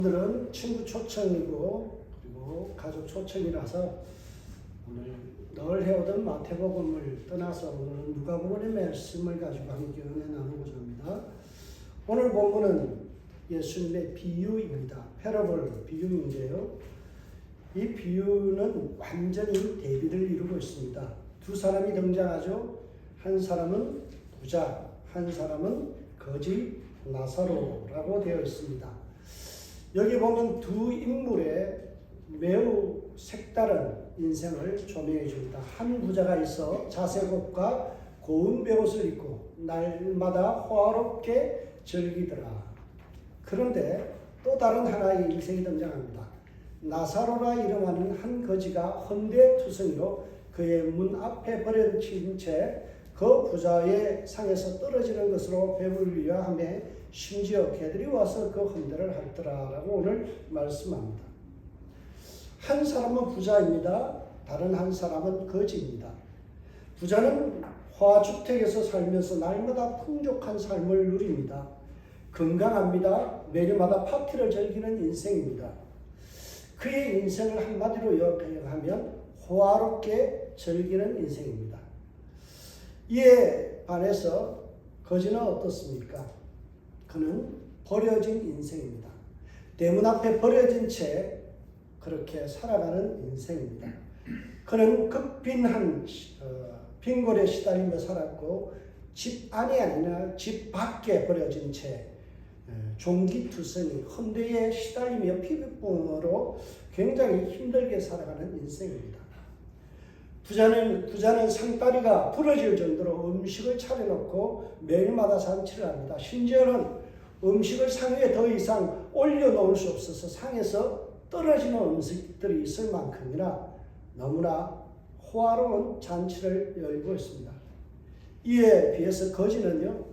오늘은 친구 초청이고 그리고 가족 초청이라서 오늘 늘 해오던 마태복음을 떠나서 오늘은 누가복음의 말씀을 가지고 함께 은혜 나누고자 합니다. 오늘 본문은 예수님의 비유입니다. 패러블 비유인데요. 이 비유는 완전히 대비를 이루고 있습니다. 두 사람이 등장하죠. 한 사람은 부자, 한 사람은 거지 나사로라고 되어 있습니다. 여기 보면 두 인물의 매우 색다른 인생을 조명해 줍니다. 한 부자가 있어 자색옷과 고운 베옷을 입고 날마다 호화롭게 즐기더라. 그런데 또 다른 하나의 인생이 등장합니다. 나사로라 이름하는 한 거지가 헌데투성이로 그의 문 앞에 버려진 채 그 부자의 상에서 떨어지는 것으로 배불리려 하며 심지어 개들이 와서 그 헌데를 핥더라라고 오늘 말씀합니다. 한 사람은 부자입니다. 다른 한 사람은 거지입니다. 부자는 화주택에서 살면서 날마다 풍족한 삶을 누립니다. 건강합니다. 매일마다 파티를 즐기는 인생입니다. 그의 인생을 한마디로 요약하면 호화롭게 즐기는 인생입니다. 이에 반해서 거지는 어떻습니까? 그는 버려진 인생입니다. 대문 앞에 버려진 채 그렇게 살아가는 인생입니다. 그는 극빈한 빈곤에 시달리며 살았고 집 안이 아니라 집 밖에 버려진 채 종기투성이 헌데에 시달리며 피부병으로 굉장히 힘들게 살아가는 인생입니다. 부자는 상다리가 부러질 정도로 음식을 차려놓고 매일마다 잔치를 합니다. 심지어는 음식을 상 위에 더 이상 올려놓을 수 없어서 상에서 떨어지는 음식들이 있을 만큼이나 너무나 호화로운 잔치를 열고 있습니다. 이에 비해서 거지는요,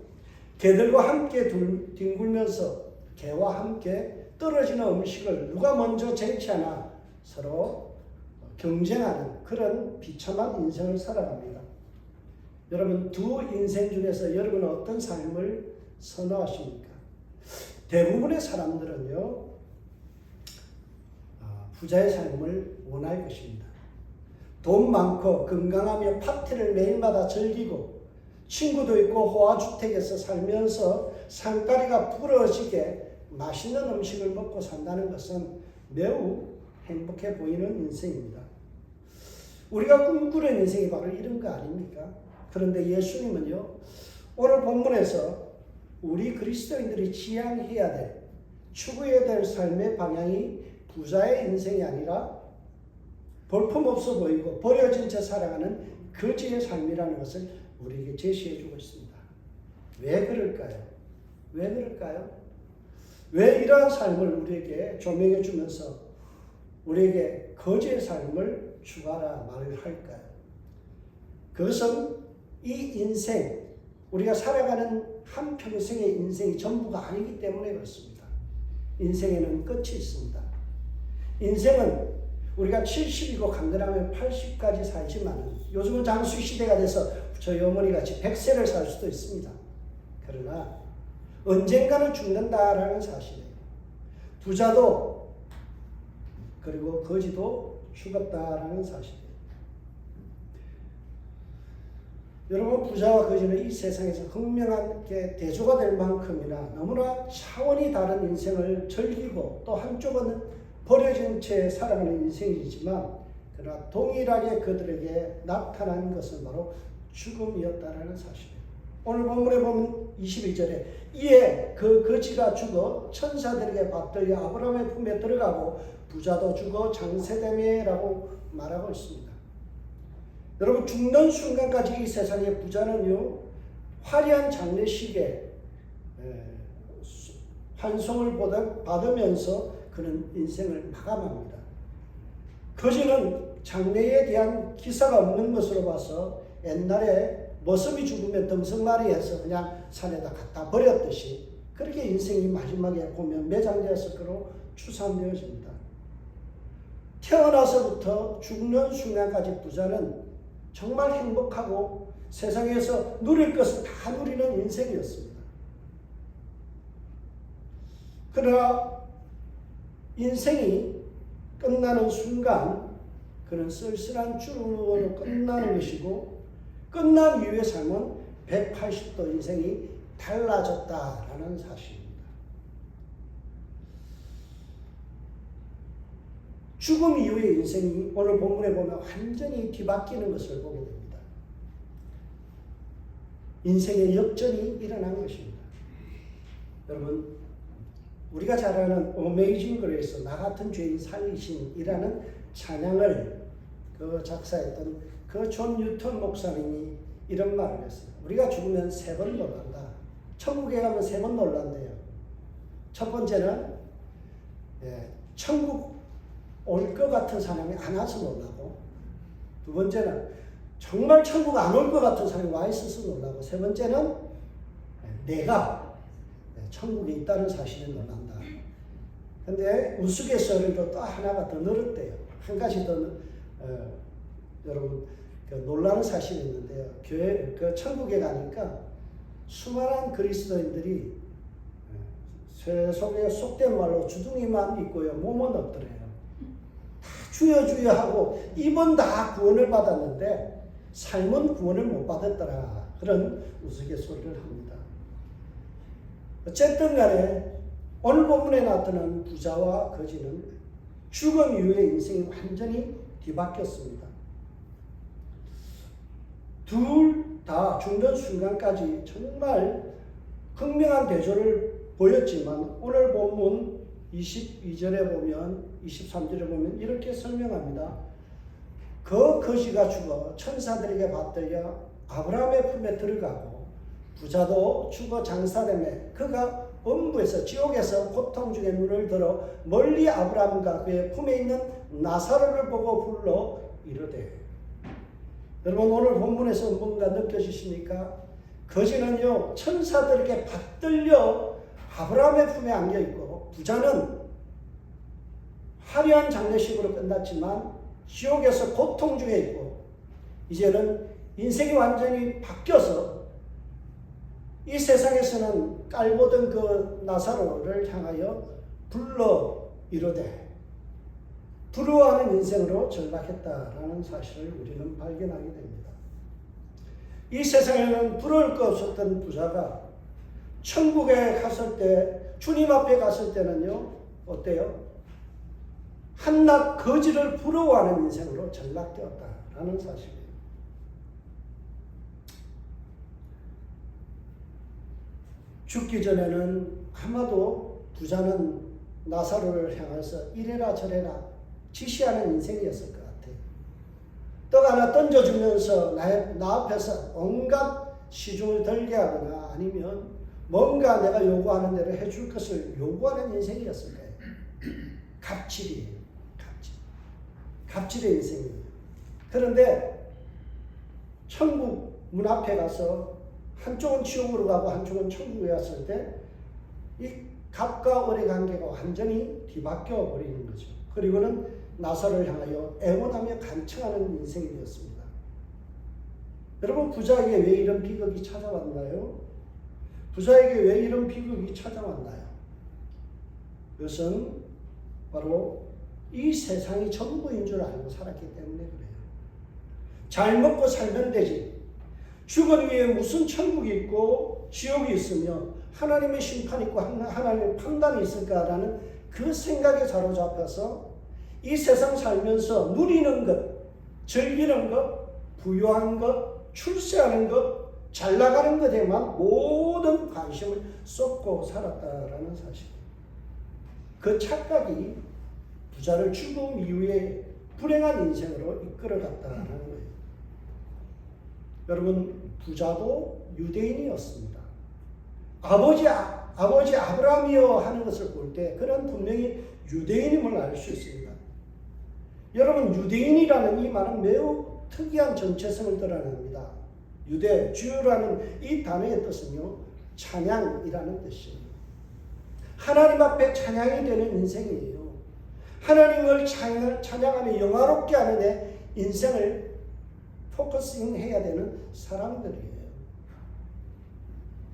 개들과 함께 뒹굴면서 개와 함께 떨어지는 음식을 누가 먼저 쟁취하나 서로 경쟁하는 그런 비참한 인생을 살아갑니다. 여러분, 두 인생 중에서 여러분은 어떤 삶을 선호하십니까? 대부분의 사람들은요, 부자의 삶을 원할 것입니다. 돈 많고 건강하며 파티를 매일마다 즐기고 친구도 있고 호화주택에서 살면서 상다리가 부러지게 맛있는 음식을 먹고 산다는 것은 매우 행복해 보이는 인생입니다. 우리가 꿈꾸는 인생이 바로 이런 거 아닙니까? 그런데 예수님은요, 오늘 본문에서 우리 그리스도인들이 지향해야 될, 추구해야 될 삶의 방향이 부자의 인생이 아니라 볼품없어 보이고 버려진 채 살아가는 거지의 삶이라는 것을 우리에게 제시해 주고 있습니다. 왜 그럴까요? 왜 그럴까요? 왜 이러한 삶을 우리에게 조명해 주면서 우리에게 거지의 삶을 추구하라 말을 할까요? 그것은 이 인생, 우리가 살아가는 한평생의 인생이 전부가 아니기 때문에 그렇습니다. 인생에는 끝이 있습니다. 인생은 우리가 70이고 간단하면 80까지 살지만 요즘은 장수 시대가 돼서 저희 어머니 같이 100세를 살 수도 있습니다. 그러나 언젠가는 죽는다라는 사실이에요. 부자도 그리고 거지도 죽었다라는 사실이에요. 여러분, 부자와 거지는 이 세상에서 극명하게 대조가 될 만큼이나 너무나 차원이 다른 인생을 즐기고 또 한쪽은 버려진 채 살아가는 인생이지만 그러나 동일하게 그들에게 나타난 것은 바로 죽음이었다라는 사실이에요. 오늘 본문에 보면 22절에 이에 그 거지가 죽어 천사들에게 받들려 아브라함의 품에 들어가고 부자도 죽어 장세되매라고 말하고 있습니다. 여러분, 죽는 순간까지 이 세상의 부자는요, 화려한 장례식에 환송을 받으면서 그는 인생을 마감합니다. 거지는 장례에 대한 기사가 없는 것으로 봐서 옛날에 머슴이 죽으면 덤성마리해서 그냥 산에다 갖다 버렸듯이 그렇게 인생이 마지막에 보면 매장되었을 거로 추산되어집니다. 태어나서부터 죽는 순간까지 부자는 정말 행복하고 세상에서 누릴 것을 다 누리는 인생이었습니다. 그러나 인생이 끝나는 순간 그는 쓸쓸한 죽음으로 끝나는 것이고, 끝난 이후의 삶은 180도 인생이 달라졌다라는 사실입니다. 죽음 이후의 인생이 오늘 본문에 보면 완전히 뒤바뀌는 것을 보게 됩니다. 인생의 역전이 일어난 것입니다. 여러분, 우리가 잘 아는 어메이징 그레이스, 나 같은 죄인 살리신이라는 찬양을 그 작사했던 그 존 뉴턴 목사님이 이런 말을 했어요. 우리가 죽으면 3번 놀란다. 천국에 가면 3번 놀란대요. 첫 번째는 천국 올 것 같은 사람이 안 와서 놀라고, 두 번째는 정말 천국 안 올 것 같은 사람이 와 있어서 놀라고, 세 번째는 내가 천국에 있다는 사실에 놀란다. 근데 우스갯소리로 또 하나가 더 늘었대요. 한 가지 더 여러분 놀라는 사실이 있는데요. 교회 천국에 가니까 수많은 그리스도인들이 쇠 속에 속된 말로 주둥이만 있고요, 몸은 없더래요. 다 주여 주여 하고 입은 다 구원을 받았는데 삶은 구원을 못 받았더라. 그런 우스갯소리를 합니다. 어쨌든 간에 오늘 본문에 나타난 부자와 거지는 죽음 이후의 인생이 완전히 뒤바뀌었습니다. 둘 다 죽는 순간까지 정말 극명한 대조를 보였지만 오늘 본문 22절에 보면, 23절에 보면 이렇게 설명합니다. 그 거지가 죽어 천사들에게 받들려 아브라함의 품에 들어가고, 부자도 죽어 장사되매 그가 엄부에서 지옥에서 고통 중에 눈을 들어 멀리 아브라함과 그의 품에 있는 나사로를 보고 불러 이르되. 여러분, 오늘 본문에서 뭔가 느껴지십니까? 거지는요 천사들에게 받들려 아브라함의 품에 안겨있고, 부자는 화려한 장례식으로 끝났지만 지옥에서 고통 중에 있고, 이제는 인생이 완전히 바뀌어서 이 세상에서는 깔보던 그 나사로를 향하여 불러 이르되 부러워하는 인생으로 전락했다라는 사실을 우리는 발견하게 됩니다. 이 세상에는 부러울 것 없었던 부자가 천국에 갔을 때, 주님 앞에 갔을 때는요 어때요? 한낱 거지를 부러워하는 인생으로 전락되었다라는 사실이에요. 죽기 전에는 아마도 부자는 나사로를 향해서 이래라 저래라 지시하는 인생이었을 것 같아요. 떡 하나 던져주면서 나 앞에서 온갖 시중을 들게 하거나 아니면 뭔가 내가 요구하는 대로 해줄 것을 요구하는 인생이었을 거예요. 갑질이에요. 갑질의 인생이에요. 그런데 천국 문 앞에 가서 한쪽은 지옥으로 가고 한쪽은 천국에 갔을 때 이 갑과 을의 관계가 완전히 뒤바뀌어 버리는 거죠. 그리고는 나사로를 향하여 애원하며 간청하는 인생이 되었습니다. 여러분, 부자에게 왜 이런 비극이 찾아왔나요? 부자에게 왜 이런 비극이 찾아왔나요? 그것은 바로 이 세상이 전부인 줄 알고 살았기 때문에 그래요. 잘 먹고 살면 되지, 죽은 후에 무슨 천국이 있고 지옥이 있으며 하나님의 심판이 있고 하나님의 판단이 있을까라는 그 생각에 사로잡혀서 이 세상 살면서 누리는 것, 즐기는 것, 부유한 것, 출세하는 것, 잘 나가는 것에만 모든 관심을 쏟고 살았다라는 사실이에요. 그 착각이 부자를 죽음 이후에 불행한 인생으로 이끌어갔다라는 거예요. 여러분, 부자도 유대인이었습니다. 아버지 아브라함이여 하는 것을 볼 때 그는 분명히 유대인임을 알 수 있습니다. 여러분, 유대인이라는 이 말은 매우 특이한 정체성을 드러냅니다. 유대, 주라는 이 단어의 뜻은요, 찬양이라는 뜻입니다. 하나님 앞에 찬양이 되는 인생이에요. 하나님을 찬양하며 영화롭게 하는 데 인생을 포커싱 해야 되는 사람들이에요.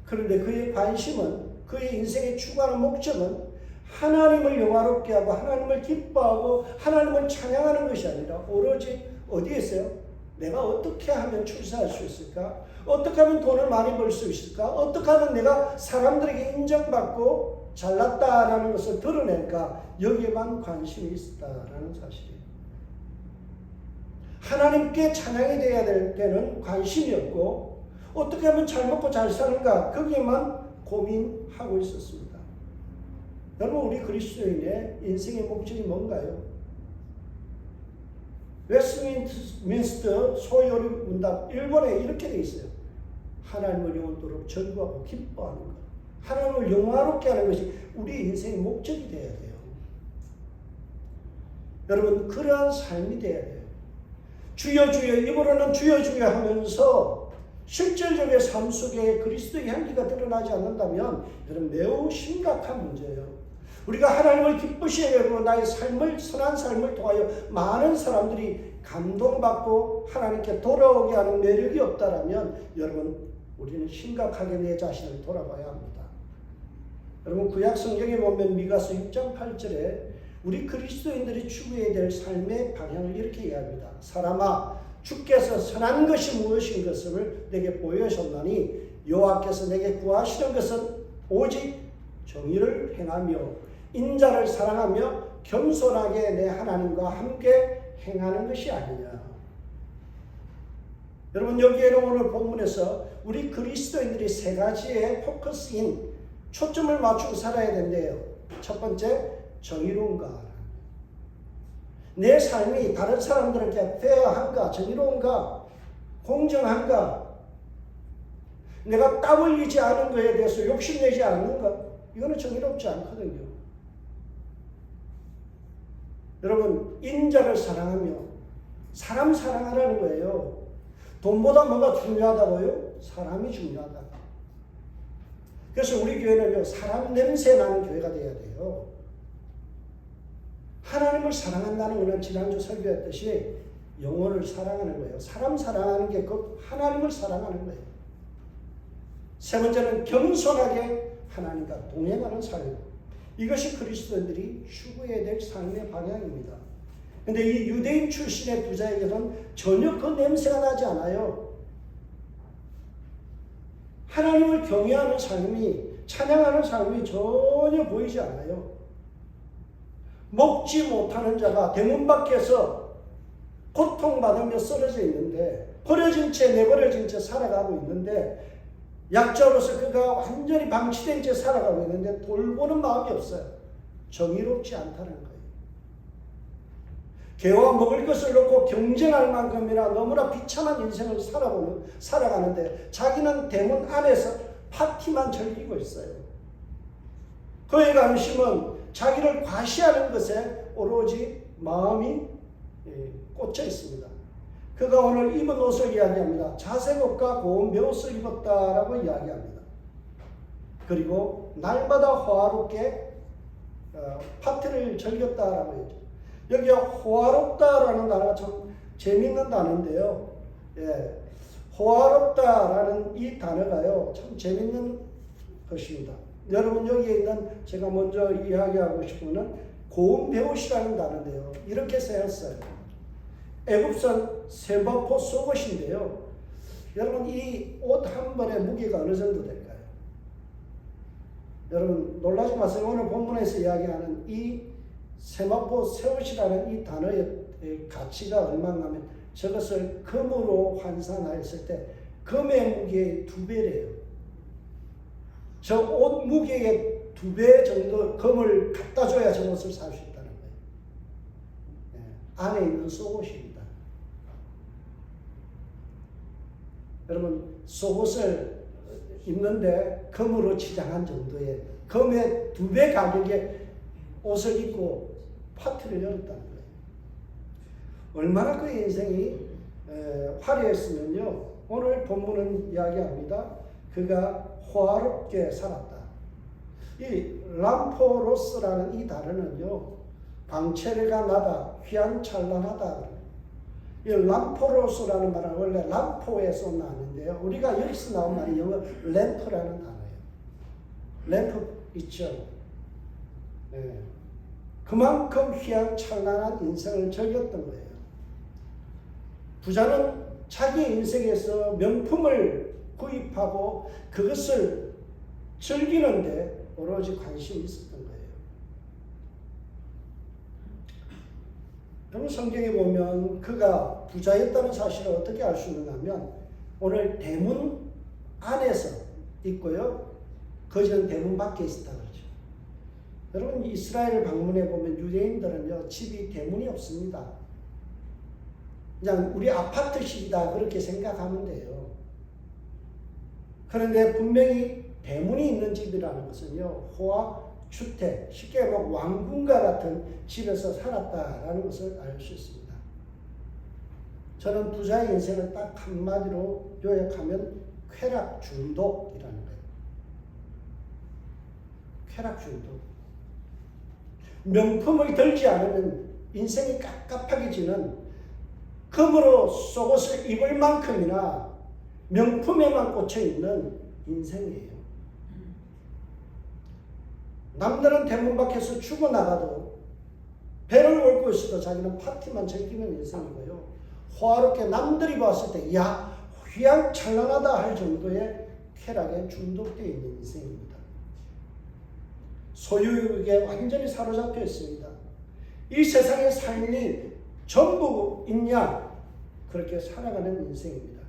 그런데 그의 관심은, 그의 인생의 추구하는 목적은 하나님을 영화롭게 하고 하나님을 기뻐하고 하나님을 찬양하는 것이 아니라 오로지 어디에 있어요? 내가 어떻게 하면 출세할 수 있을까? 어떻게 하면 돈을 많이 벌 수 있을까? 어떻게 하면 내가 사람들에게 인정받고 잘났다라는 것을 드러낼까? 여기에만 관심이 있었다라는 사실이에요. 하나님께 찬양이 되어야 될 때는 관심이 없고 어떻게 하면 잘 먹고 잘 사는가? 거기에만 고민하고 있었습니다. 여러분, 우리 그리스도인의 인생의 목적이 뭔가요? 웨스트민스터 소요리 문답 1번에 이렇게 되어 있어요. 하나님을 영원토록 즐거워하고 기뻐하는 것. 하나님을 영화롭게 하는 것이 우리 인생의 목적이 되어야 돼요. 여러분, 그러한 삶이 되어야 돼요. 주여 주여, 입으로는 주여 주여 하면서 실질적인 삶 속에 그리스도의 향기가 드러나지 않는다면 여러분, 매우 심각한 문제예요. 우리가 하나님을 기쁘시게 하고 나의 삶을, 선한 삶을 통하여 많은 사람들이 감동받고 하나님께 돌아오게 하는 매력이 없다라면 여러분, 우리는 심각하게 내 자신을 돌아봐야 합니다. 여러분, 구약 성경에 보면 미가서 6장 8절에 우리 그리스도인들이 추구해야 될 삶의 방향을 이렇게 이야기합니다. 사람아, 주께서 선한 것이 무엇인 것을 내게 보여주셨나니 여호와께서 내게 구하시는 것은 오직 정의를 행하며 인자를 사랑하며 겸손하게 내 하나님과 함께 행하는 것이 아니냐. 여러분, 여기에는 오늘 본문에서 우리 그리스도인들이 세 가지의 포커스인 초점을 맞추고 살아야 된대요. 첫 번째, 정의로운가? 내 삶이 다른 사람들에게 페어한가? 정의로운가? 공정한가? 내가 땀 흘리지 않은 것에 대해서 욕심내지 않는가? 이거는 정의롭지 않거든요. 여러분, 인자를 사랑하며 사람 사랑하라는 거예요. 돈보다 뭐가 중요하다고요? 사람이 중요하다. 그래서 우리 교회는요, 사람 냄새 나는 교회가 돼야 돼요. 하나님을 사랑한다는 것은 지난주 설교했듯이 영혼을 사랑하는 거예요. 사람 사랑하는 게 그 하나님을 사랑하는 거예요. 세 번째는 겸손하게 하나님과 동행하는 삶. 이것이 그리스도인들이 추구해야 될 삶의 방향입니다. 근데 이 유대인 출신의 부자에게는 전혀 그 냄새가 나지 않아요. 하나님을 경외하는 삶이, 찬양하는 삶이 전혀 보이지 않아요. 먹지 못하는 자가 대문 밖에서 고통받으며 쓰러져 있는데, 버려진 채, 내버려진 채 살아가고 있는데, 약자로서 그가 완전히 방치된 채 살아가고 있는데 돌보는 마음이 없어요. 정의롭지 않다는 거예요. 개와 먹을 것을 놓고 경쟁할 만큼이나 너무나 비참한 인생을 살아가는데 자기는 대문 안에서 파티만 즐기고 있어요. 그의 관심은 자기를 과시하는 것에 오로지 마음이 꽂혀 있습니다. 그가 오늘 입은 옷을 이야기합니다. 자색옷과 고운 베옷을 입었다라고 이야기합니다. 그리고 날마다 호화롭게 파티를 즐겼다라고 했죠. 여기 호화롭다라는 단어가 참 재미있는 단어인데요. 예, 호화롭다라는 이 단어가요, 참 재미있는 것입니다. 여러분, 여기에 있는 제가 먼저 이야기하고 싶은 것은 고운 베옷이라는 단어인데요. 이렇게 쓰였어요. 애굽산 세마포 속옷인데요. 여러분, 이 옷 한 벌의 무게가 어느 정도 될까요? 여러분, 놀라지 마세요. 오늘 본문에서 이야기하는 이 세마포 세옷이라는 이 단어의 가치가 얼마나 하면 저것을 금으로 환산하였을 때 금의 무게의 2배래요. 저 옷 무게의 2배 정도 금을 갖다 줘야 저 옷을 살 수 있다는 거예요. 네, 안에 있는 속옷입니다. 여러분, 속옷을 입는데 금으로 치장한 정도의 금의 2배 가격의 옷을 입고 파티를 열었다는 거예요. 얼마나 그의 인생이 화려했으면요, 오늘 본문은 이야기합니다. 그가 호화롭게 살았다. 이 람포로스라는 이 단어는요, 광채가 나다, 휘황찬란하다. 이 람포로스라는 말은 원래 람포에서 나는데요, 우리가 여기서 나온 말이 영어 램프라는 단어예요. 램프 있죠. 예, 그만큼 휘황찬란한 인생을 즐겼던 거예요. 부자는 자기 인생에서 명품을 구입하고 그것을 즐기는데 오로지 관심이 있었던 거예요. 여러분 성경에 보면 그가 부자였다는 사실을 어떻게 알 수 있는가 하면 오늘 대문 안에서 있고요. 거지는 대문 밖에 있었다 그러죠. 여러분 이스라엘 방문해 보면 유대인들은요 집이 대문이 없습니다. 그냥 우리 아파트식이다 그렇게 생각하면 돼요. 그런데 분명히 대문이 있는 집이라는 것은요 호화주택, 쉽게 말하면 왕궁과 같은 집에서 살았다라는 것을 알 수 있습니다. 저는 부자의 인생을 딱 한마디로 요약하면 쾌락 중독이라는 거예요. 쾌락 중독. 명품을 들지 않으면 인생이 깝깝하게 금으로 속옷을 입을 만큼이나 명품에만 꽂혀 있는 인생이에요. 남들은 대문 밖에서 죽어나가도 배를 옮고 있어도 자기는 파티만 즐기는 인생이고요. 호화롭게 남들이 봤을 때 야 휘황찬란하다 할 정도의 쾌락에 중독되어 있는 인생입니다. 소유욕에 완전히 사로잡혀 있습니다. 이 세상의 삶이 전부 있냐 그렇게 살아가는 인생입니다.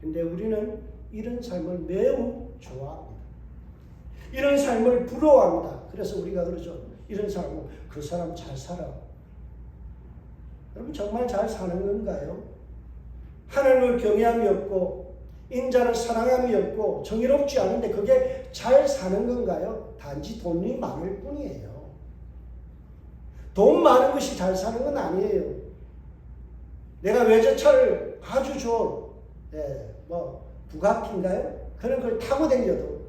근데 우리는 이런 삶을 매우 좋아합니다. 이런 삶을 부러워합니다. 그래서 우리가 그러죠. 이런 삶은 그 사람 잘 살아. 여러분 정말 잘 사는 건가요? 하나님을 경외함이 없고 인자를 사랑함이 없고 정의롭지 않은데 그게 잘 사는 건가요? 단지 돈이 많을 뿐이에요. 돈 많은 것이 잘 사는 건 아니에요. 내가 외제차를 아주 좋은 부가티인가요? 그런 걸 타고 다녀도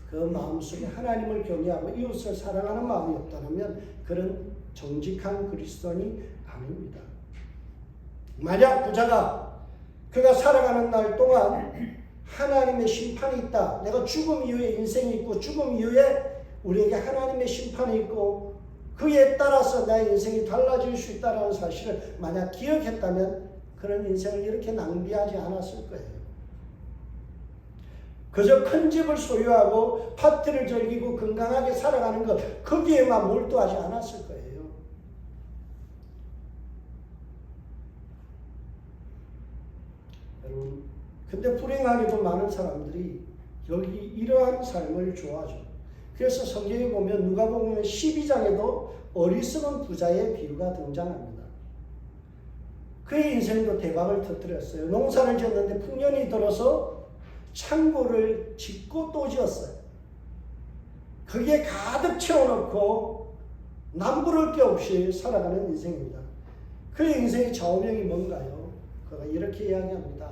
그 마음속에 하나님을 경외하고 이웃을 사랑하는 마음이 없다면 그런 정직한 그리스도인이 아닙니다. 만약 부자가 그가 살아가는 날 동안 하나님의 심판이 있다. 내가 죽음 이후에 인생이 있고 죽음 이후에 우리에게 하나님의 심판이 있고 그에 따라서 나의 인생이 달라질 수 있다는 사실을 만약 기억했다면 그런 인생을 이렇게 낭비하지 않았을 거예요. 그저 큰 집을 소유하고 파티를 즐기고 건강하게 살아가는 것 거기에만 몰두하지 않았을 거예요. 여러분 근데 불행하게도 많은 사람들이 여기 이러한 삶을 좋아하죠. 그래서 성경에 보면 누가복음 12장에도 어리석은 부자의 비유가 등장합니다. 그의 인생도 대박을 터뜨렸어요. 농사를 지었는데 풍년이 들어서 창고를 짓고 또 지었어요. 거기에 가득 채워놓고 남부를 게 없이 살아가는 인생입니다. 그의 인생의 좌우명이 뭔가요? 그가 이렇게 이야기합니다.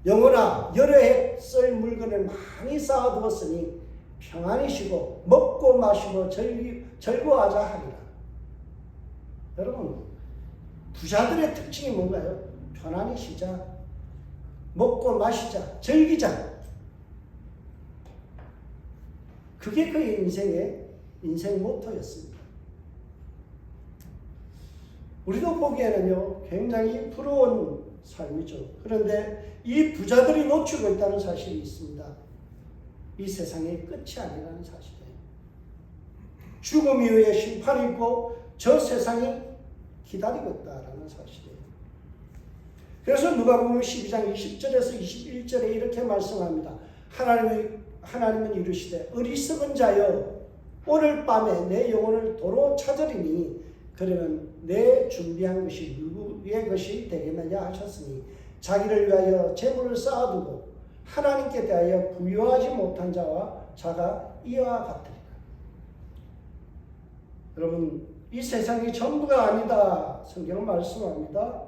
영혼아 여러 해 쓸 물건을 많이 쌓아두었으니 평안히 쉬고 먹고 마시고 즐거워하자 하리라. 여러분 부자들의 특징이 뭔가요? 편안히 쉬자, 먹고 마시자, 즐기자. 그게 그의 인생 모토였습니다. 우리도 보기에는요 굉장히 부러운 삶이죠. 그런데 이 부자들이 놓치고 있다는 사실이 있습니다. 이 세상의 끝이 아니라는 사실이에요. 죽음 이후에 심판이 있고 저 세상이 기다리고 있다는 사실이에요. 그래서 누가복음 12장 20절에서 21절에 이렇게 말씀합니다. 하나님은 이르시되 어리석은 자여 오늘 밤에 내 영혼을 도로 찾으리니 그러면 내 준비한 것이 누구의 것이 되겠느냐 하셨으니 자기를 위하여 재물을 쌓아두고 하나님께 대하여 부유하지 못한 자가 이와 같으리라. 여러분 이 세상이 전부가 아니다. 성경은 말씀합니다.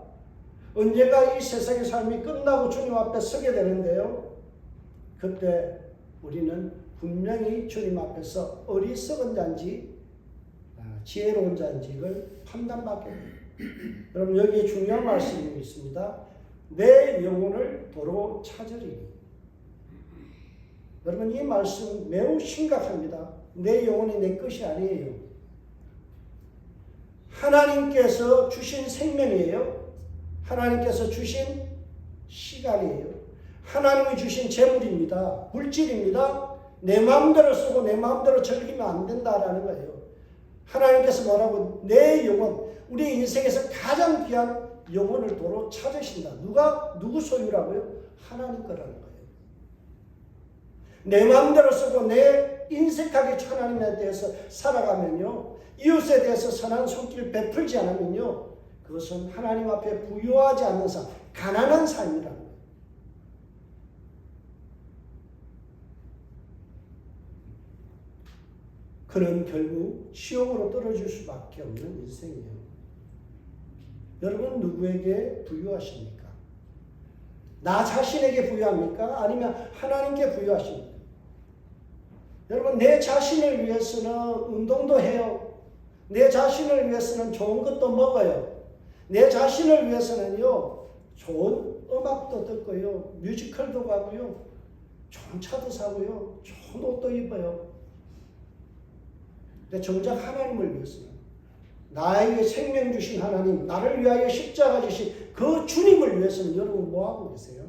언젠가 이 세상의 삶이 끝나고 주님 앞에 서게 되는데요. 그때 우리는 분명히 주님 앞에서 어리석은 자인지 지혜로운 자인지를 판단받게 됩니다. 여러분 여기에 중요한 말씀이 있습니다. 내 영혼을 도로 찾으리니. 여러분 이 말씀 매우 심각합니다. 내 영혼이 내 것이 아니에요. 하나님께서 주신 생명이에요. 하나님께서 주신 시간이에요. 하나님이 주신 재물입니다. 물질입니다. 내 마음대로 쓰고 내 마음대로 즐기면 안 된다라는 거예요. 하나님께서 뭐라고? 내 영혼, 우리 인생에서 가장 귀한 영혼을 도로 찾으신다. 누구 소유라고요? 하나님 거라는 거예요. 내 마음대로 쓰고 내 인색하게 하나님에 대해서 살아가면요, 이웃에 대해서 선한 손길 베풀지 않으면요, 그것은 하나님 앞에 부유하지 않는 삶, 가난한 삶이라는 거예요. 그는 결국 지옥으로 떨어질 수밖에 없는 인생이에요. 여러분, 누구에게 부유하십니까? 나 자신에게 부유합니까? 아니면 하나님께 부유하십니까? 여러분, 내 자신을 위해서는 운동도 해요. 내 자신을 위해서는 좋은 것도 먹어요. 내 자신을 위해서는요, 좋은 음악도 듣고요, 뮤지컬도 가고요, 좋은 차도 사고요, 좋은 옷도 입어요. 근데 정작 하나님을 위해서는, 나에게 생명 주신 하나님, 나를 위하여 십자가 지신 그 주님을 위해서는 여러분 뭐하고 계세요?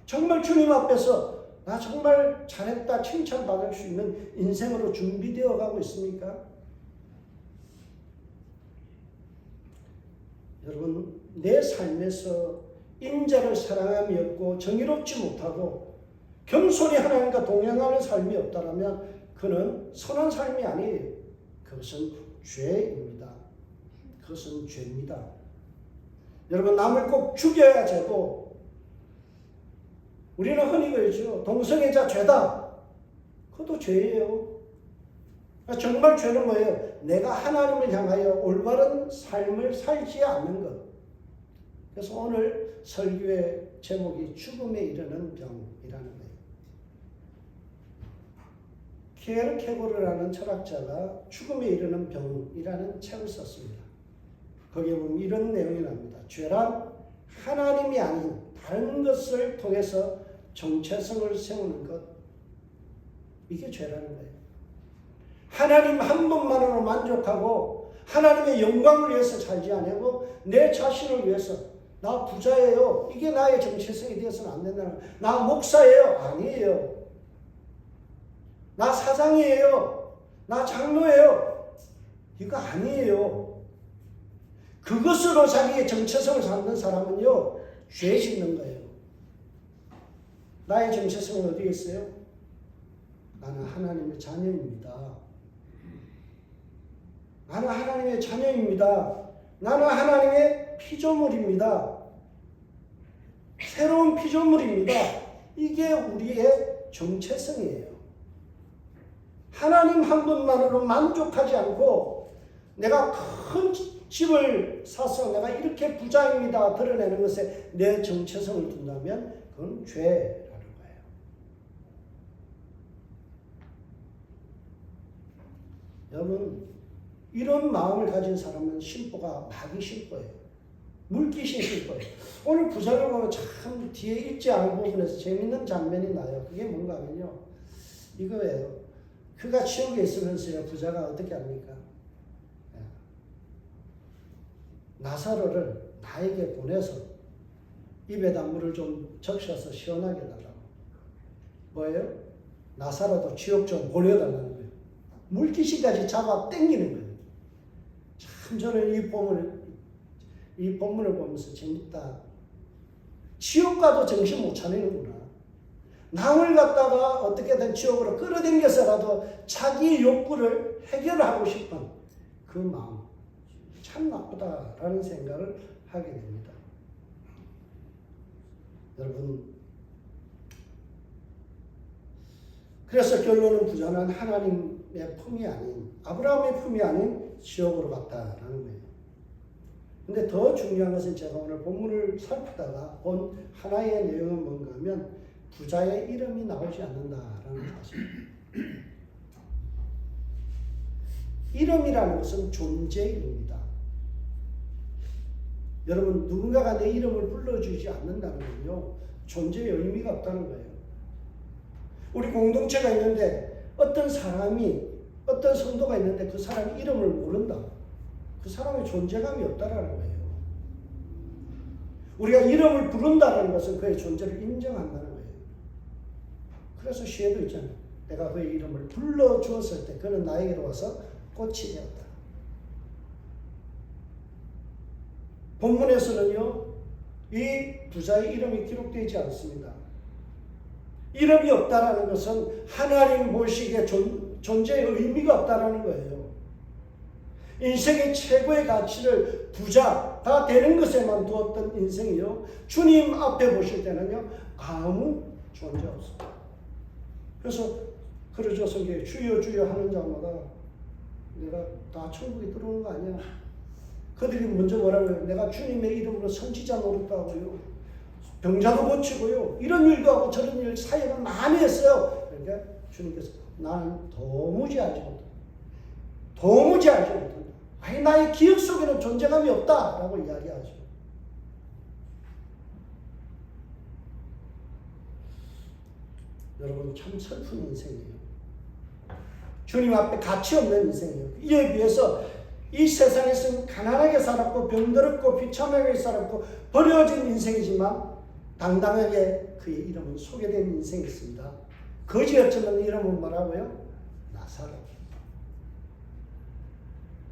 정말 주님 앞에서 나 정말 잘했다 칭찬받을 수 있는 인생으로 준비되어 가고 있습니까? 여러분, 내 삶에서 인자를 사랑함이 없고 정의롭지 못하고 겸손히 하나님과 동행하는 삶이 없다면 그는 선한 삶이 아니에요. 그것은 죄입니다. 그것은 죄입니다. 여러분, 남을 꼭 죽여야 죄고, 우리는 흔히 그러죠. 동성애자 죄다. 그것도 죄예요. 정말 죄는 뭐예요? 내가 하나님을 향하여 올바른 삶을 살지 않는 것. 그래서 오늘 설교의 제목이 죽음에 이르는 병이라는 거예요. 키에르케고르라는 철학자가 죽음에 이르는 병이라는 책을 썼습니다. 거기에 보면 이런 내용이 나옵니다. 죄란 하나님이 아닌 다른 것을 통해서 정체성을 세우는 것. 이게 죄라는 거예요. 하나님 한 분만으로 만족하고 하나님의 영광을 위해서 살지 않고 내 자신을 위해서, 나 부자예요, 이게 나의 정체성이 되어서는 안 된다는 거예요. 나 목사예요, 아니에요. 나 사장이에요, 나 장로예요, 이거 아니에요. 그것으로 자기의 정체성을 삼는 사람은요, 죄 짓는 거예요. 나의 정체성은 어디에 있어요? 나는 하나님의 자녀입니다. 나는 하나님의 자녀입니다. 나는 하나님의 피조물입니다. 새로운 피조물입니다. 이게 우리의 정체성이에요. 하나님 한 분만으로 만족하지 않고 내가 큰 집을 사서 내가 이렇게 부자입니다 드러내는 것에 내 정체성을 둔다면 그건 죄라는 거예요. 여러분, 이런 마음을 가진 사람은 심보가 마귀 심보예요. 물귀신 심보예요. 오늘 부자를 보면 참 뒤에 읽지 않은 부분에서 재밌는 장면이 나요. 그게 뭔가 하면요, 이거예요. 그가 지옥에 있으면서요, 부자가 어떻게 합니까? 나사로를 나에게 보내서 입에다 물을 좀 적셔서 시원하게 해달라고. 뭐예요? 나사로도 지옥 좀 보내달라는 거예요. 물귀신까지 잡아 당기는 거예요. 참 저는 이 본문을 보면서 재밌다. 지옥 가도 정신 못 차리는구나. 남을 갖다가 어떻게든 지옥으로 끌어당겨서라도 자기 욕구를 해결하고 싶은 그 마음, 참 나쁘다라는 생각을 하게 됩니다. 여러분, 그래서 결론은 부자는 하나님의 품이 아닌, 아브라함의 품이 아닌 지옥으로 갔다라는 거예요. 근데 더 중요한 것은 제가 오늘 본문을 살피다가 본 하나의 내용은 뭔가 하면 부자의 이름이 나오지 않는다라는 사실입니다. 이름이라는 것은 존재입니다. 여러분, 누군가가 내 이름을 불러주지 않는다는 건요, 존재의 의미가 없다는 거예요. 우리 공동체가 있는데 어떤 사람이, 어떤 성도가 있는데 그 사람이 이름을 모른다. 그 사람의 존재감이 없다라는 거예요. 우리가 이름을 부른다는 것은 그의 존재를 인정한다는 거예요. 그래서 시에도 있잖아요. 내가 그의 이름을 불러주었을 때 그는 나에게로 와서 꽃이 되었다. 본문에서는요, 이 부자의 이름이 기록되지 않습니다. 이름이 없다라는 것은 하나님 보시기에 존재의 의미가 없다라는 거예요. 인생의 최고의 가치를 부자가 되는 것에만 두었던 인생이요, 주님 앞에 보실 때는요, 아무 존재 없습니다. 그래서 그러죠. 성경에 주여 주여 하는 자마다 내가 다 천국에 들어오는 거 아니야. 그들이 먼저 뭐라고 해요? 내가 주님의 이름으로 선지자 노릇도 하고요, 병자도 고치고요, 이런 일도 하고 저런 일 사역을 많이 했어요. 그러니까 주님께서 나는 도무지 알지 못한다. 도무지 알지 못한다. 아니, 나의 기억 속에는 존재감이 없다라고 이야기하죠. 여러분, 참 슬픈 인생이에요. 주님 앞에 가치 없는 인생이에요. 이에 비해서 이 세상에서는 가난하게 살았고 병들었고 비참하게 살았고 버려진 인생이지만 당당하게 그의 이름은 소개된 인생이 있습니다. 거지였지만 이름은 뭐라고요? 나사로.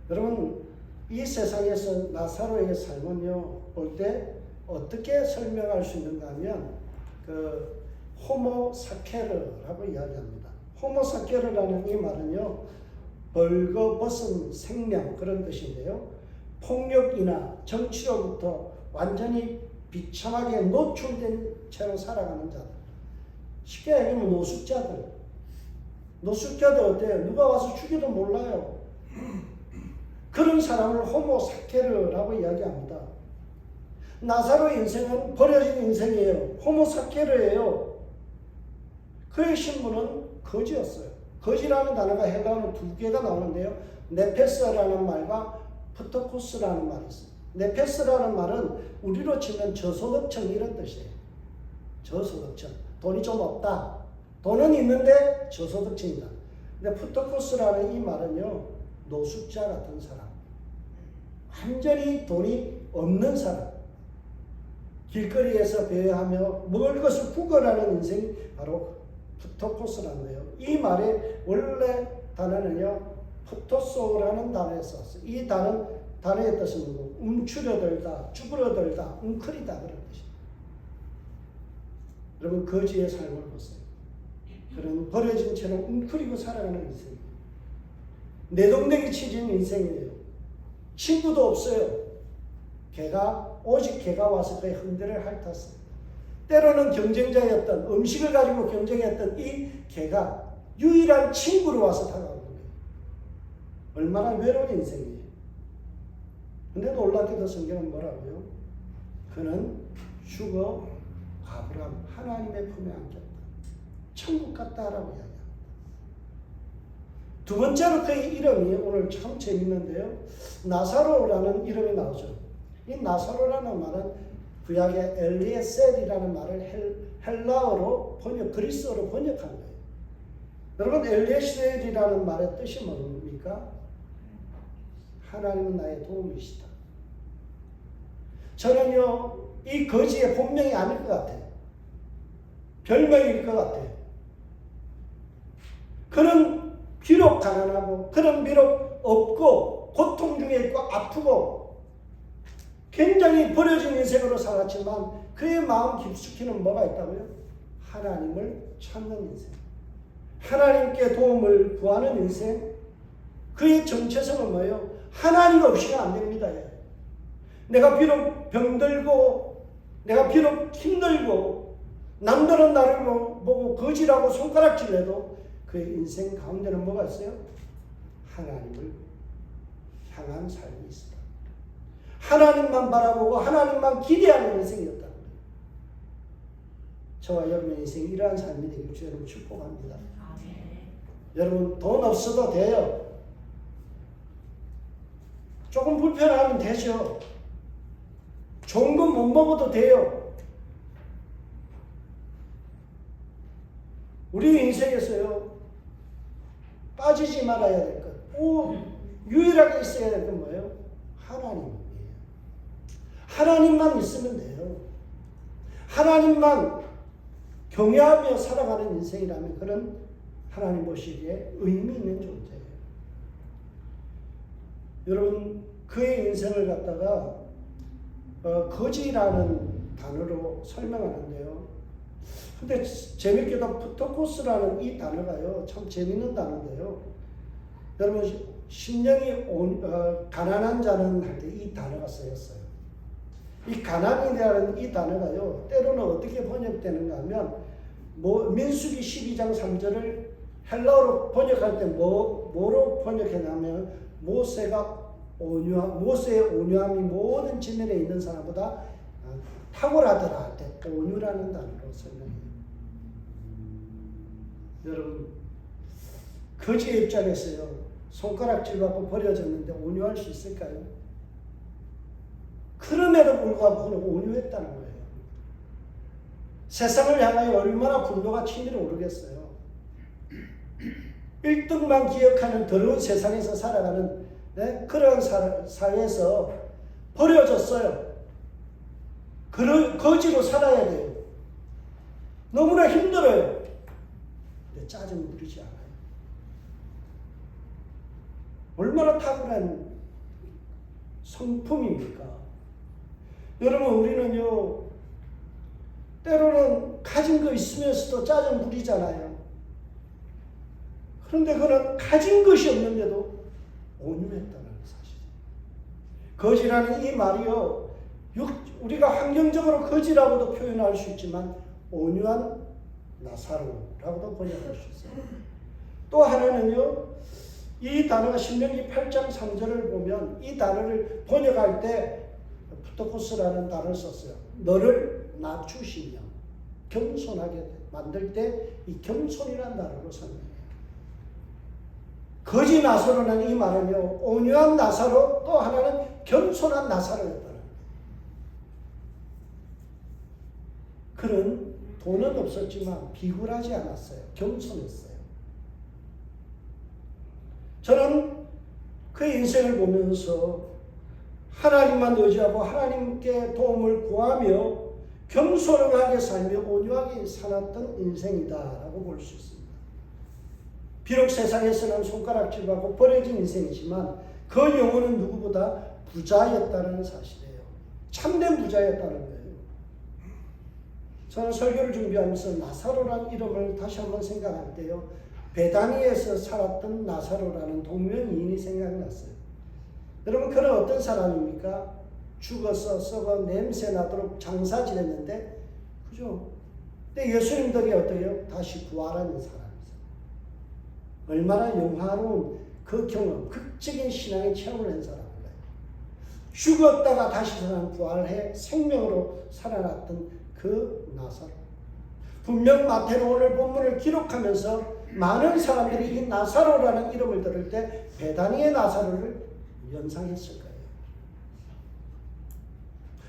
여러분, 이 세상에서 나사로의 삶은요, 볼 때 어떻게 설명할 수 있는가 하면 그 호모 사케르라고 이야기합니다. 호모 사케르라는 이 말은요, 벌거벗은 생명, 그런 뜻인데요, 폭력이나 정치로부터 완전히 비참하게 노출된 채로 살아가는 자들, 쉽게 얘기하면 노숙자들. 노숙자들 어때요? 누가 와서 죽여도 몰라요. 그런 사람을 호모 사케르라고 이야기합니다. 나사로의 인생은 버려진 인생이에요. 호모 사케르예요. 그의 신분은 거지였어요. 거지라는 단어가 헬라어로 두 개가 나오는데요, 네페스라는 말과 프토코스라는 말이 있어요. 네페스라는 말은 우리로 치면 저소득층 이런 뜻이에요. 저소득층. 돈이 좀 없다. 돈은 있는데 저소득층이다. 근데 프토코스라는 이 말은요, 노숙자 같은 사람. 완전히 돈이 없는 사람. 길거리에서 배회하며 먹을 것을 구걸하는 인생이 바로 프토코스라는 거예요. 이 말의 원래 단어는요, 프토소라는 단어에서 왔어요. 이 단어의 뜻은 뭐 움츠려들다, 쭈그러들다, 웅크리다 그런 뜻입니다. 여러분, 거지의 삶을 보세요. 그런 버려진 채로 웅크리고 살아가는 인생이에요. 내동댕이 치진 인생이에요. 친구도 없어요. 오직 개가 와서 그의 흥대를 핥았어요. 때로는 경쟁자였던, 음식을 가지고 경쟁했던 이 개가 유일한 친구로 와서 다가오는 거예요. 얼마나 외로운 인생이에요. 근데 놀랍게도 성경은 뭐라고요? 그는 죽어 아브라함, 하나님의 품에 안겼다. 천국 갔다라고 이야기합니다. 두 번째로 그의 이름이 오늘 참 재밌는데요, 나사로라는 이름이 나오죠. 이 나사로라는 말은 구약의 엘리에셀이라는 말을 헬라어로 그리스어로 번역한 거예요. 여러분, 엘리에셀이라는 말의 뜻이 뭡니까? 하나님은 나의 도움이시다. 저는요, 이 거지의 본명이 아닐 것 같아요. 별명일 것 같아요. 그는 비록 가난하고, 그는 비록 없고, 고통 중에 있고, 아프고, 굉장히 버려진 인생으로 살았지만 그의 마음 깊숙이는 뭐가 있다고요? 하나님을 찾는 인생. 하나님께 도움을 구하는 인생. 그의 정체성은 뭐예요? 하나님 없이는 안 됩니다. 내가 비록 병들고, 내가 비록 힘들고, 남들은 나를 보고 거지라고 손가락질해도 그의 인생 가운데는 뭐가 있어요? 하나님을 향한 삶이 있습니다. 하나님만 바라보고 하나님만 기대하는 인생이었다는 거예요. 저와 여러분의 인생이 이러한 삶이 되길 주 여러분 축복합니다. 여러분, 돈 없어도 돼요. 조금 불편하면 되죠. 좋은 건 못 먹어도 돼요. 우리 인생에서요, 빠지지 말아야 될 것, 유일하게 있어야 될 건 뭐예요? 하나님이에요. 하나님만 있으면 돼요. 하나님만 경외하며 살아가는 인생이라면 그런 하나님 보시기에 의미 있는 존재예요. 여러분, 그의 인생을 갖다가 거지라는 단어로 설명하는데요. 근데 재밌게도 푸토코스라는 이 단어가요, 참 재밌는 단어인데요. 여러분, 심령이 가난한 자는 할 때 이 단어가 쓰였어요. 이 가난이라는 이 단어가요, 때로는 어떻게 번역되는가 하면, 민수기 12장 3절을 헬라어로 번역할 때 뭐로 번역했냐면, 모세의 온유함이 모든 지면에 있는 사람보다 탁월하더라 할 때 온유라는 단어로 설명해요. 여러분, 거지의 입장에서요, 손가락질 받고 버려졌는데 온유할 수 있을까요? 그럼에도 불구하고 그는 온유했다는 거예요. 세상을 향하여 얼마나 분노가 치밀어 오르겠어요. 1등만 기억하는 더러운 세상에서 살아가는 그런 사회에서 버려졌어요. 거지로 살아야 돼요. 너무나 힘들어요. 근데 짜증 부리지 않아요. 얼마나 탁월한 성품입니까? 여러분, 우리는요, 때로는 가진 거 있으면서도 짜증 부리잖아요. 그런데 그는 가진 것이 없는데도 온유했다는 사실이에요. 거지라는 이 말이요, 우리가 환경적으로 거지라고도 표현할 수 있지만 온유한 나사로라고도 번역할 수 있어요. 또 하나는요, 이 단어가 신명기 8장 3절을 보면 이 단어를 번역할 때 푸토코스라는 단어를 썼어요. 너를 낮추시며 겸손하게 만들 때 이 겸손이라는 단어로 설명해요. 거지 나사로는 이 말은요, 온유한 나사로, 또 하나는 겸손한 나사로였다는 거예요. 그는 돈은 없었지만 비굴하지 않았어요. 겸손했어요. 저는 그의 인생을 보면서 하나님만 의지하고 하나님께 도움을 구하며 겸손하게 살며 온유하게 살았던 인생이다라고 볼 수 있습니다. 비록 세상에서는 손가락질하고 버려진 인생이지만 그 영혼은 누구보다 부자였다는 사실이에요. 참된 부자였다는 거예요. 저는 설교를 준비하면서 나사로라는 이름을 다시 한번 생각할 때요, 베다니에서 살았던 나사로라는 동명이인이 생각이 났어요. 여러분, 그는 어떤 사람입니까? 죽어서 썩어 냄새 나도록 장사 지냈는데, 그죠? 근데 예수님들이 어때요? 다시 부활하는 사람이세요. 얼마나 영화로운 그 경험, 극적인 신앙의 체험을 한 사람인가요? 죽었다가 다시 부활해 생명으로 살아났던 그 나사로. 분명 마태는 오늘 본문을 기록하면서 많은 사람들이 이 나사로라는 이름을 들을 때 베다니의 나사로를 연상했을 거예요.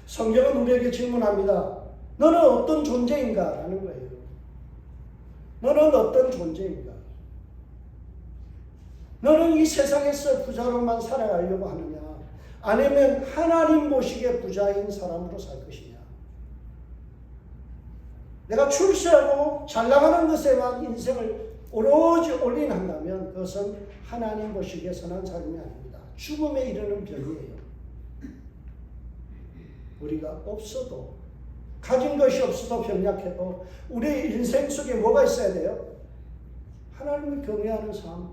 성경은 우리에게 질문합니다. 너는 어떤 존재인가? 라는 거예요. 너는 어떤 존재인가? 너는 이 세상에서 부자로만 살아가려고 하느냐? 아니면 하나님 보시기에 부자인 사람으로 살 것이냐? 내가 출세하고 잘 나가는 것에만 인생을 오로지 올인한다면 그것은 하나님 보시기에 선한 삶이 아닙니다. 죽음에 이르는 병이에요. 우리가 없어도, 가진 것이 없어도 병약해도 우리 인생 속에 뭐가 있어야 돼요? 하나님을 경외하는 삶,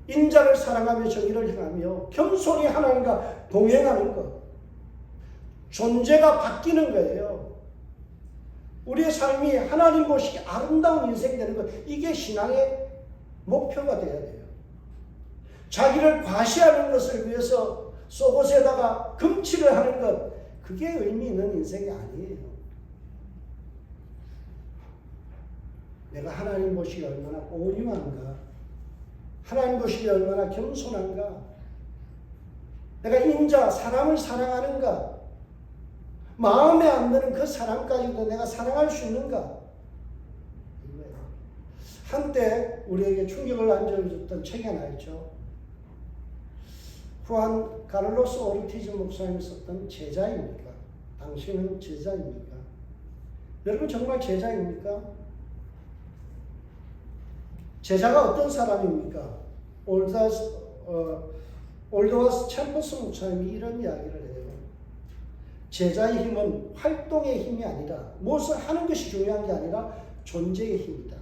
인자를 사랑하며 정의를 행하며 겸손히 하나님과 동행하는 것, 존재가 바뀌는 거예요. 우리의 삶이 하나님 보시기에 아름다운 인생이 되는 것, 이게 신앙의 목표가 되어야 돼요. 자기를 과시하는 것을 위해서 속옷에다가 금칠을 하는 것, 그게 의미 있는 인생이 아니에요. 내가 하나님 보시기에 얼마나 온유한가, 하나님 보시기에 얼마나 겸손한가, 내가 인자, 사람을 사랑하는가, 마음에 안 드는 그 사람까지도 내가 사랑할 수 있는가, 이거예요. 한때 우리에게 충격을 안겨줬던 책이 하나 있죠. 후안 카를로스 오르티즈 목사님이 썼던 제자입니까? 당신은 제자입니까? 여러분 정말 제자입니까? 제자가 어떤 사람입니까? 올더와스 챔버스 목사님이 이런 이야기를 해요. 제자의 힘은 활동의 힘이 아니라 무엇을 하는 것이 중요한 게 아니라 존재의 힘이다.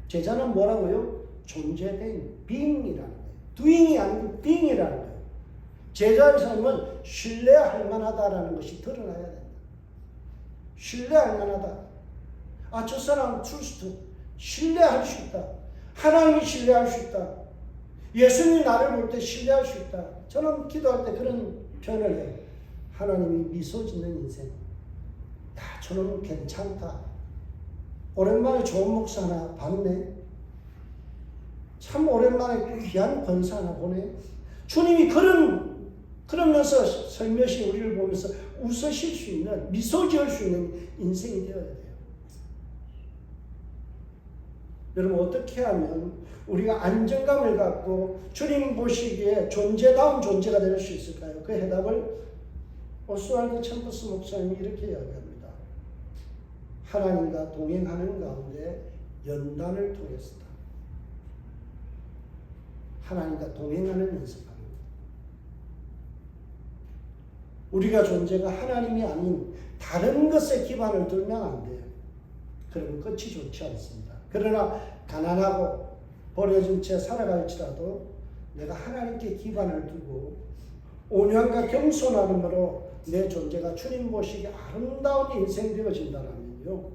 제자는 뭐라고요? 존재된 being이라는 거예요. doing이 아니고 being이라는 거예요. 제자의 삶은 신뢰할 만하다라는 것이 드러나야 된다. 신뢰할 만하다. 아, 저 사람 trust, 신뢰할 수 있다. 하나님이 신뢰할 수 있다. 예수님이 나를 볼 때 신뢰할 수 있다. 저는 기도할 때 그런 표현을 해요. 하나님이 미소 짓는 인생. 야, 저는 괜찮다. 오랜만에 좋은 목사 하나 봤네. 참 오랜만에 귀한 권사 하나 보네. 주님이 그러면서 살며시 우리를 보면서 웃으실 수 있는, 미소 지을 수 있는 인생이 되어야 돼요. 여러분 어떻게 하면 우리가 안정감을 갖고 주님 보시기에 존재다운 존재가 될 수 있을까요? 그 해답을 오스왈드 챔버스 목사님이 이렇게 이야기합니다. 하나님과 동행하는 가운데 연단을 통해서다. 하나님과 동행하는 연습합니다. 우리가 존재가 하나님이 아닌 다른 것에 기반을 두면 안 돼요. 그러면 끝이 좋지 않습니다. 그러나 가난하고 버려진 채 살아갈지라도 내가 하나님께 기반을 두고 온유함과 겸손함으로 내 존재가 주님 보시기에 아름다운 인생 되어진다면요,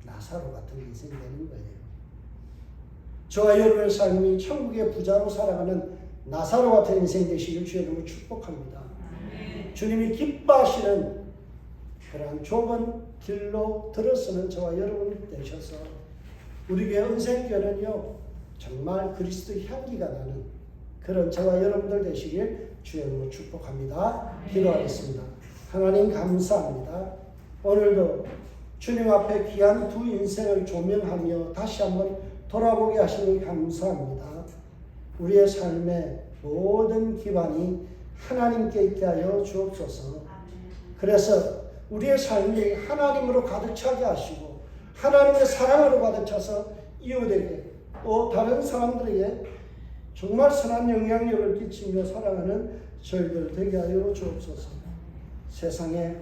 나사로 같은 인생이 되는 거예요. 저와 여러분의 삶이 천국의 부자로 살아가는 나사로 같은 인생 되시길 주의 이름으로 축복합니다. 주님이 기뻐하시는 그러한 좁은 길로 들어서는 저와 여러분이 되셔서 우리의 은생교는요 정말 그리스도 향기가 나는 그런 저와 여러분들 되시길 주의 이름으로 축복합니다. 기도하겠습니다. 하나님 감사합니다. 오늘도 주님 앞에 귀한 두 인생을 조명하며 다시 한번 돌아보게 하시니 감사합니다. 우리의 삶의 모든 기반이 하나님께 있게 하여 주옵소서. 그래서 우리의 삶이 하나님으로 가득 차게 하시고 하나님의 사랑으로 가득 차서 이웃에게 또 다른 사람들에게 정말 선한 영향력을 끼치며 살아가는 저희들 되게 하여 주옵소서. 세상에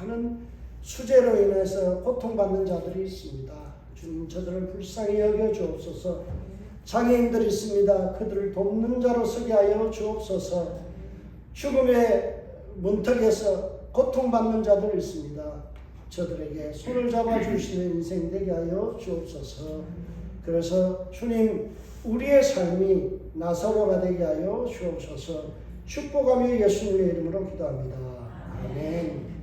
많은 수재로 인해서 고통받는 자들이 있습니다. 주님 저들을 불쌍히 여겨 주옵소서. 장애인들이 있습니다. 그들을 돕는 자로 서게 하여 주옵소서. 죽음의 문턱에서 고통받는 자들이 있습니다. 저들에게 손을 잡아주시는 인생 되게 하여 주옵소서. 그래서 주님 우리의 삶이 나사로가 되게 하여 주옵소서. 축복하며 예수님의 이름으로 기도합니다. 아멘.